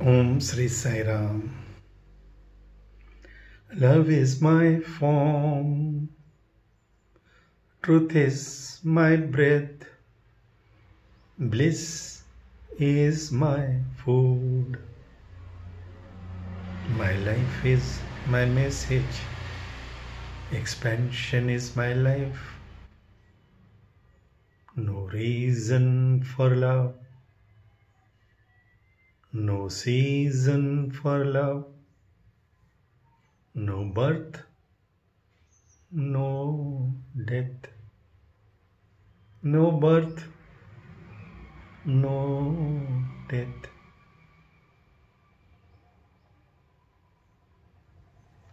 Om Sri Sai Ram. Love is my form, truth is my breath, bliss is my food. My life is my message, expansion is my life. No reason for love, no season for love, no birth, no death, no birth, no death.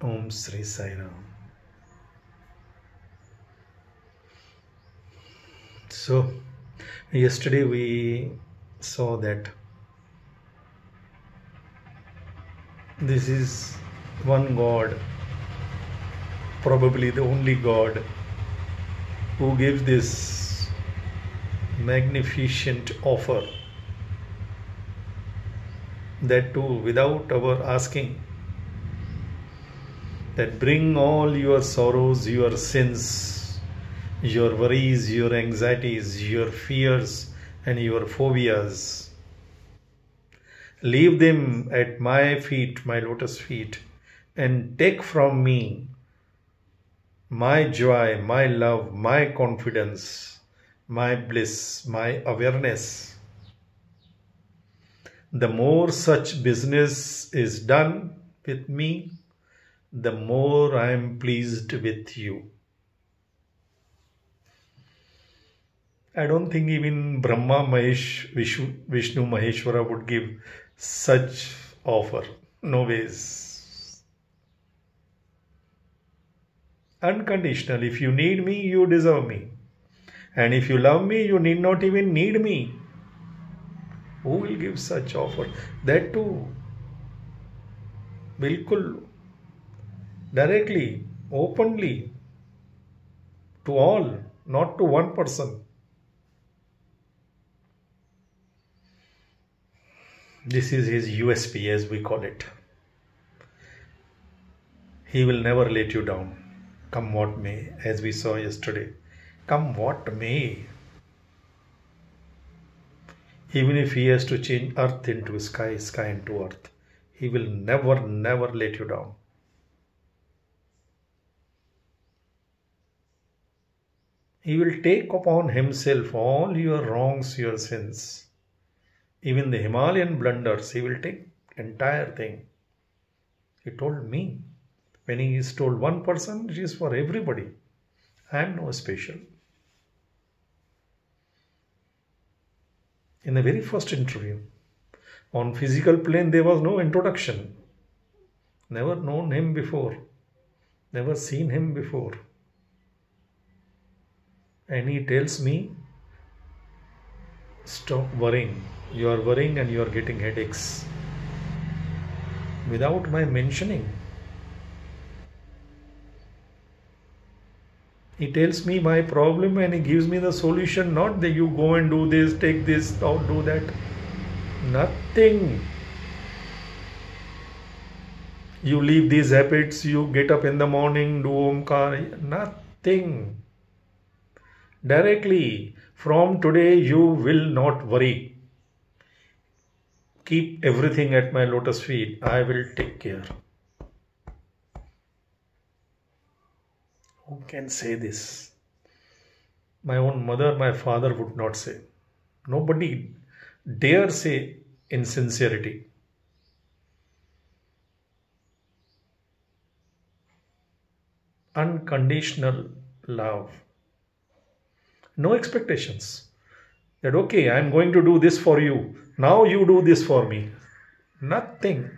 Om Sri Sai Ram. So, yesterday we saw that this is one God, probably the only God, who gives this magnificent offer, that too without our asking, that bring all your sorrows, your sins, your worries, your anxieties, your fears and your phobias. Leave them at my feet, my lotus feet, and take from me my joy, my love, my confidence, my bliss, my awareness. The more such business is done with me, the more I am pleased with you. I don't think even Brahma, Mahesh, Vishnu, Maheshwara would give such offer. No ways. Unconditional. If you need me, you deserve me. And if you love me, you need not even need me. Who will give such offer? That too, bilkul, directly, openly, to all, not to one person. This is his USP, as we call it. He will never let you down, come what may, as we saw yesterday. Come what may. Even if he has to change earth into sky, sky into earth, he will never, never let you down. He will take upon himself all your wrongs, your sins. Even the Himalayan blunders, he will take entire thing. He told me, when he is told one person, it is for everybody. I am no special. In the very first interview, on physical plane, there was no introduction. Never known him before. Never seen him before. And he tells me, stop worrying. You are worrying and you are getting headaches. Without my mentioning. He tells me my problem and he gives me the solution, not that you go and do this, take this, or do that. Nothing. You leave these habits, you get up in the morning, do Omkar, nothing. Directly, from today you will not worry. Keep everything at my lotus feet. I will take care. Who can say this? My own mother, my father would not say. Nobody dare say in sincerity. Unconditional love. No expectations. That okay, I am going to do this for you. Now you do this for me. Nothing.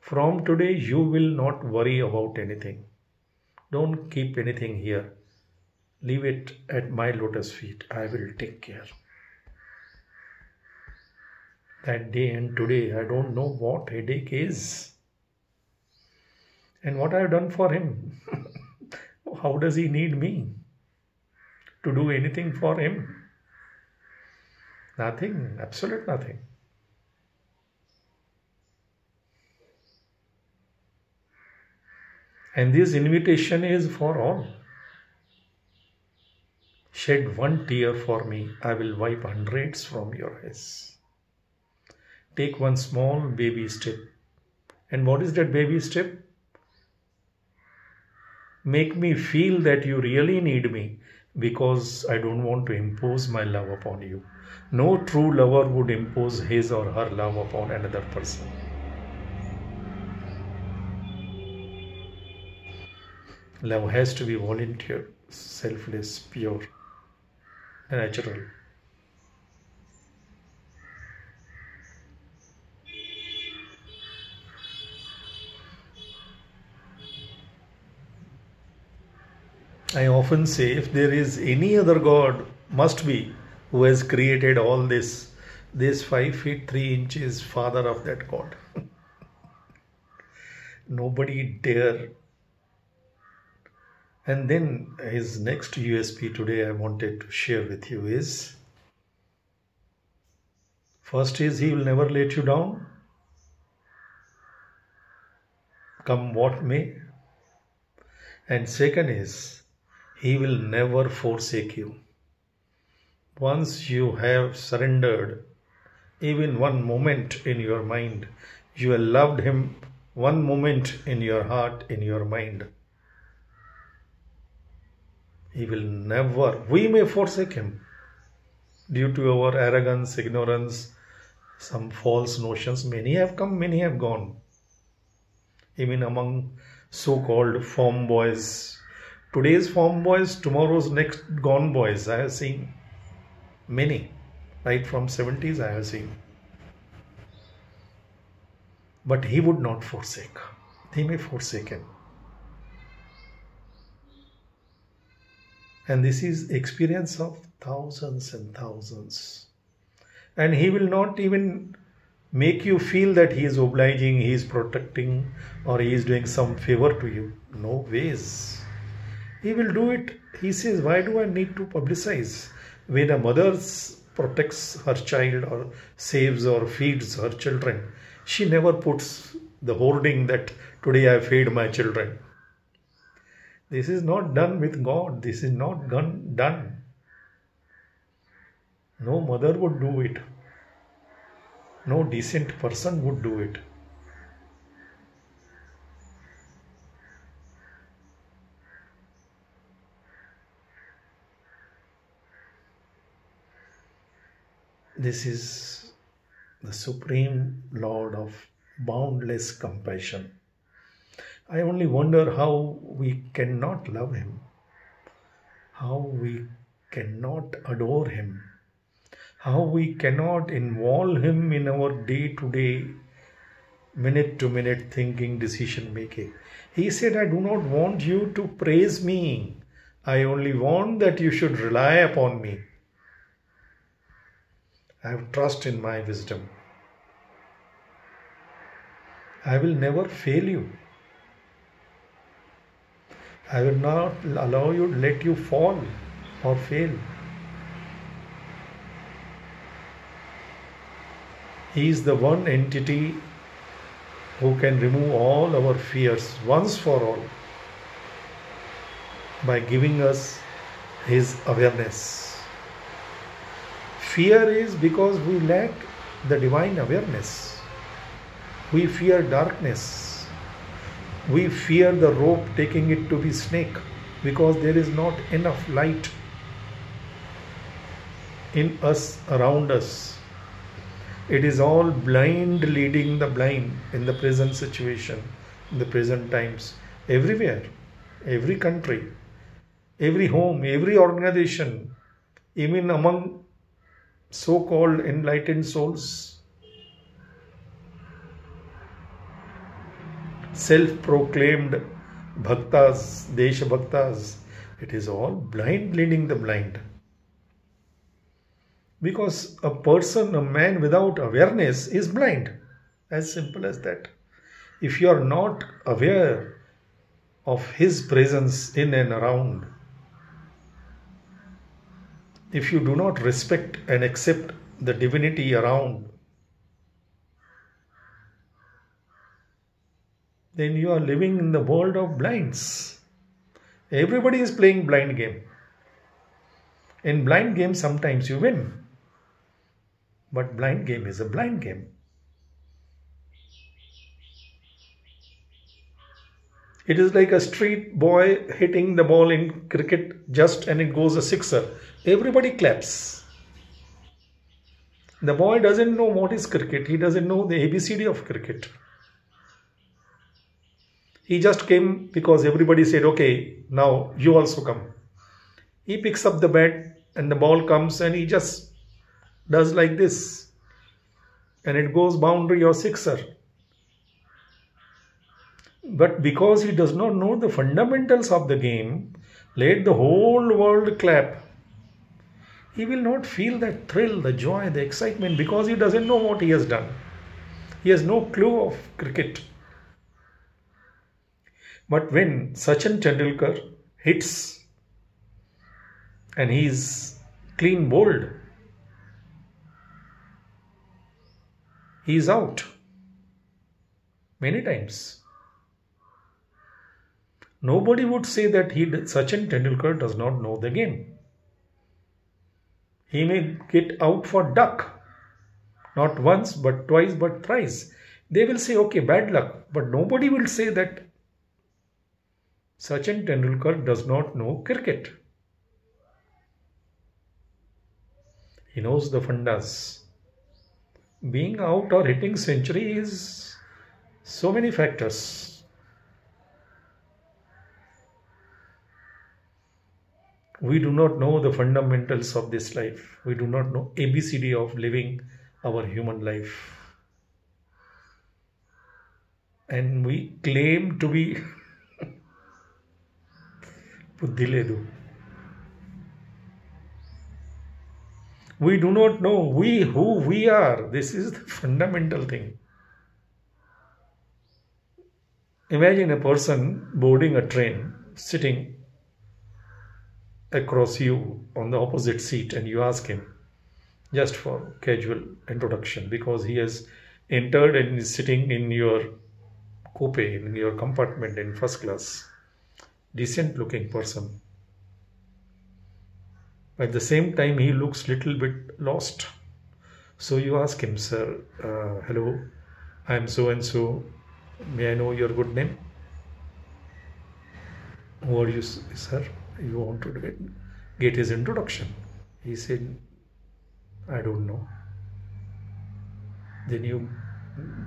From today you will not worry about anything. Don't keep anything here. Leave it at my lotus feet. I will take care. That day and today, I don't know what headache is. And what I have done for him. How does he need me to do anything for him? Nothing, absolute nothing. And this invitation is for all. Shed one tear for me, I will wipe hundreds from your eyes. Take one small baby step. And what is that baby step? Make me feel that you really need me, because I don't want to impose my love upon you. No true lover would impose his or her love upon another person. Love has to be volunteer, selfless, pure, natural. I often say, if there is any other God, must be, who has created all this 5 feet 3 inches father of that God. Nobody dare. And then his next USP today I wanted to share with you is, first is, he will never let you down, come what may. And second is, he will never forsake you. Once you have surrendered even one moment in your mind, you have loved him one moment in your heart, in your mind, he will never, we may forsake him due to our arrogance, ignorance, some false notions. Many have come, many have gone. Even among so-called form boys, today's form boys, tomorrow's next gone boys, I have seen many. Right from 70s I have seen. But he would not forsake. They may forsake him. And this is experience of thousands and thousands. And he will not even make you feel that he is obliging, he is protecting, or he is doing some favor to you. No ways. He will do it. He says, why do I need to publicize? When a mother protects her child or saves or feeds her children, she never puts the hoarding that today I feed my children. This is not done with God. This is not done. No mother would do it. No decent person would do it. This is the Supreme Lord of boundless compassion. I only wonder how we cannot love him, how we cannot adore him, how we cannot involve him in our day-to-day, minute-to-minute thinking, decision-making. He said, I do not want you to praise me. I only want that you should rely upon me. I have trust in my wisdom. I will never fail you. I will not allow you, let you fall or fail. He is the one entity who can remove all our fears once for all by giving us his awareness. Fear is because we lack the divine awareness. We fear darkness. We fear the rope, taking it to be snake, because there is not enough light in us, around us. It is all blind leading the blind in the present situation, in the present times, everywhere, every country, every home, every organization, even among so-called enlightened souls. Self-proclaimed bhaktas, desha bhaktas, it is all blind leading the blind. Because a person, a man without awareness is blind. As simple as that. If you are not aware of his presence in and around, if you do not respect and accept the divinity around, then you are living in the world of blinds. Everybody is playing blind game. In blind game, sometimes you win. But blind game is a blind game. It is like a street boy hitting the ball in cricket just and it goes a sixer. Everybody claps. The boy doesn't know what is cricket. He doesn't know the ABCD of cricket. He just came because everybody said, okay, now you also come. He picks up the bat and the ball comes and he just does like this. And it goes boundary or sixer. But because he does not know the fundamentals of the game, let the whole world clap. He will not feel that thrill, the joy, the excitement because he doesn't know what he has done. He has no clue of cricket. But when Sachin Tendulkar hits and he is clean bowled, he is out many times. Nobody would say that Sachin Tendulkar does not know the game. He may get out for duck, not once, but twice, but thrice. They will say, okay, bad luck. But nobody will say that Sachin Tendulkar does not know cricket. He knows the fundas. Being out or hitting century is so many factors. We do not know the fundamentals of this life. We do not know ABCD of living our human life. And we claim to be Buddhiledu. We do not know who we are. This is the fundamental thing. Imagine a person boarding a train, sitting across you on the opposite seat, and you ask him just for casual introduction because he has entered and is sitting in your coupe, in your compartment in first class. Decent looking person. At the same time, he looks little bit lost. So you ask him, sir, hello, I am so and so. May I know your good name? Who are you, sir? You want to get his introduction. He said, I don't know. Then you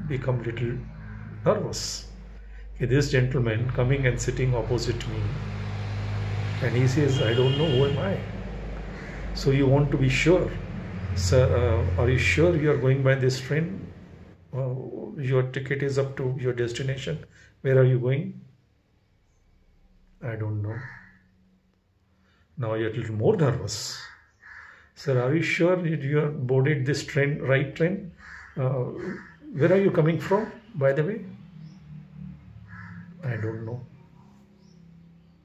become little nervous. This gentleman coming and sitting opposite me, and he says, I don't know, who am I? So you want to be sure. Sir, are you sure you are going by this train? Your ticket is up to your destination. Where are you going? I don't know. Now you're a little more nervous. Sir, are you sure you are boarded this train, right train? Where are you coming from, by the way? I don't know.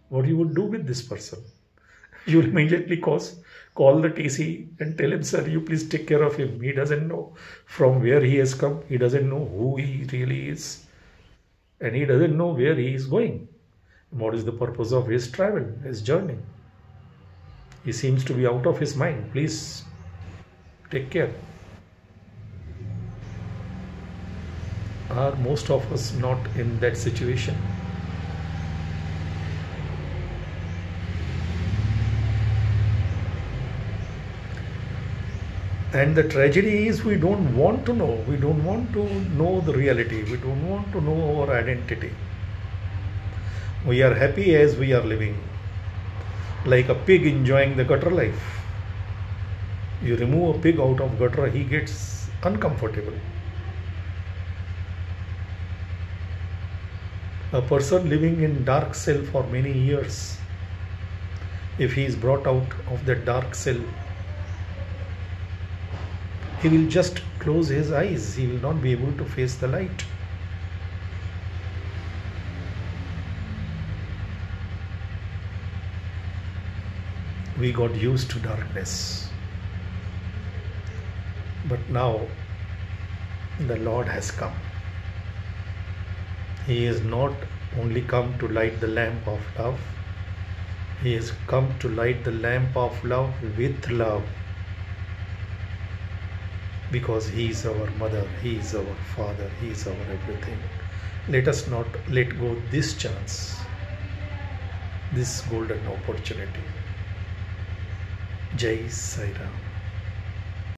What you would do with this person? You will immediately call the TC and tell him, sir, you please take care of him. He doesn't know from where he has come. He doesn't know who he really is. And he doesn't know where he is going. What is the purpose of his travel, his journey? He seems to be out of his mind. Please take care. Are most of us not in that situation? And the tragedy is we don't want to know. We don't want to know the reality. We don't want to know our identity. We are happy as we are living. Like a pig enjoying the gutter life. You remove a pig out of gutter, he gets uncomfortable. A person living in dark cell for many years, if he is brought out of that dark cell, he will just close his eyes. He will not be able to face the light. We got used to darkness. But now the Lord has come. He is not only come to light the lamp of love, He has come to light the lamp of love with love. Because He is our mother, He is our father, He is our everything. Let us not let go this chance, this golden opportunity. Jai Sai Ram.